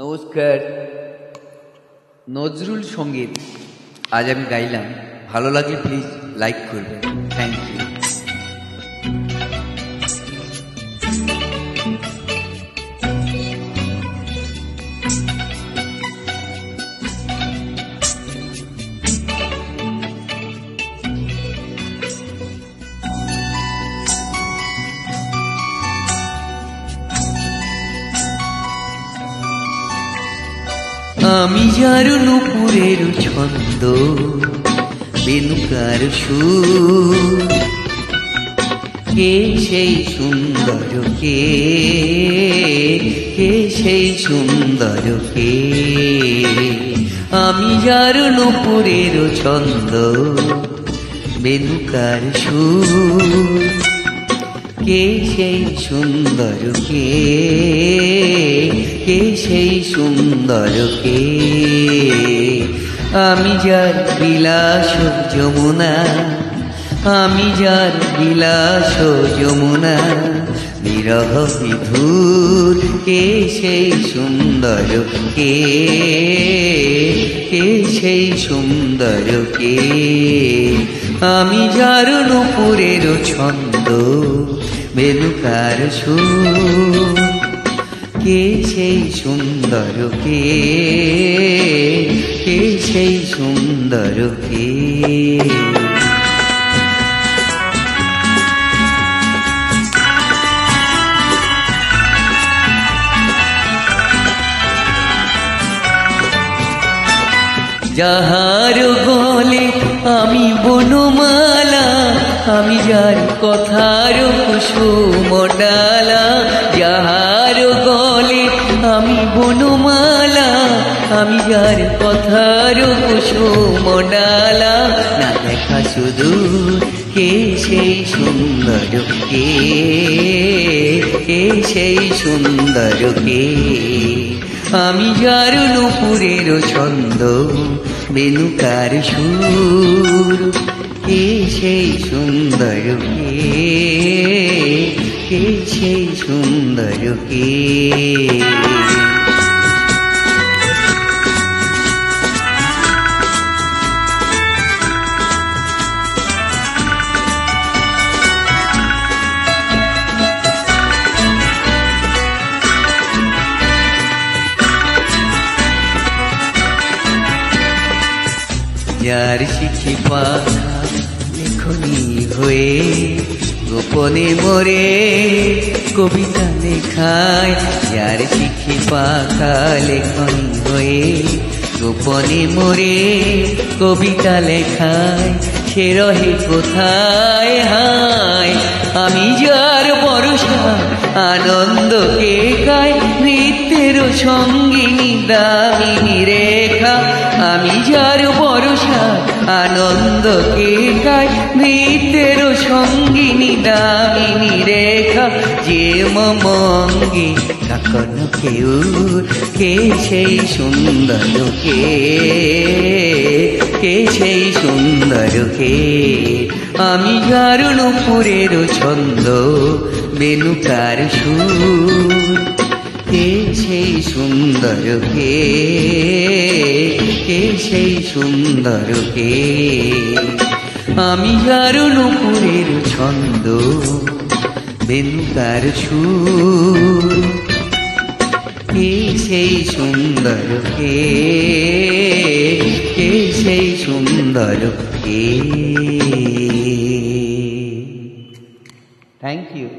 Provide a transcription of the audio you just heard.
নমস্কার। নজরুল সঙ্গীত আজ আমি গাইলাম, ভালো লাগলে প্লিজ লাইক করবেন। Thank you. আমি যার নুপুরের ছন্দ, বেনুকার সুর, কে সেই সুন্দর কে সেই সুন্দর কে? আমি যার নুপুরের ছন্দ, বেনুকার সুর, কে সেই সুন্দর কে সেই সুন্দর কে? আমি যার বিলাস যমুনা, আমি যার বিলাস যমুনা, বিরহ বিধুর, কে সেই সুন্দর কে সেই সুন্দর কে? আমি যার নুপুরের ছন্দ, বেনুকার সুর, কে সেই সুন্দর কে সেই সুন্দর কে? যাহার গলে আমি বনমালা, আমি যার কথার কুসুম ডালা, যাহার গলে আমি বনমালা, আমি যার কথার কুসুম ডালা, না দেখা শুধু কে সেই সুন্দর কে সেই সুন্দর কে? আমি যার নুপুরের ছন্দ, বেনুকার সুর, কে সেই সুন্দর কে সেই সুন্দর কে? যার শিখি পাখা লেখনি হয়ে গোপনে মরে কবিতা লেখায়, যার শিখি পাখা লেখনি হয়ে গোপনে মরে কবিতা লেখায়, সে রহে কোথায় হায়? আমি যার বর্ষা আনন্দকে গায়, নৃত্যের সঙ্গিনী দামিনী রেখা, আমি যার বর্ষা আনন্দকে গায়, নৃত্যের সঙ্গিনী দামিনী রেখা, যে মমঙ্গে কাকন কেউ, কে সেই সুন্দর কে সেই সুন্দর কে? আমি যার নুপুরের ছন্দ, বেনুকার সুর, কে সেই সুন্দর কে সেই সুন্দর কে? আমি যার নুপুরের ছন্দ, বেনুকার সুর, কে সেই সুন্দর কে সেই সুন্দর কে? Thank you.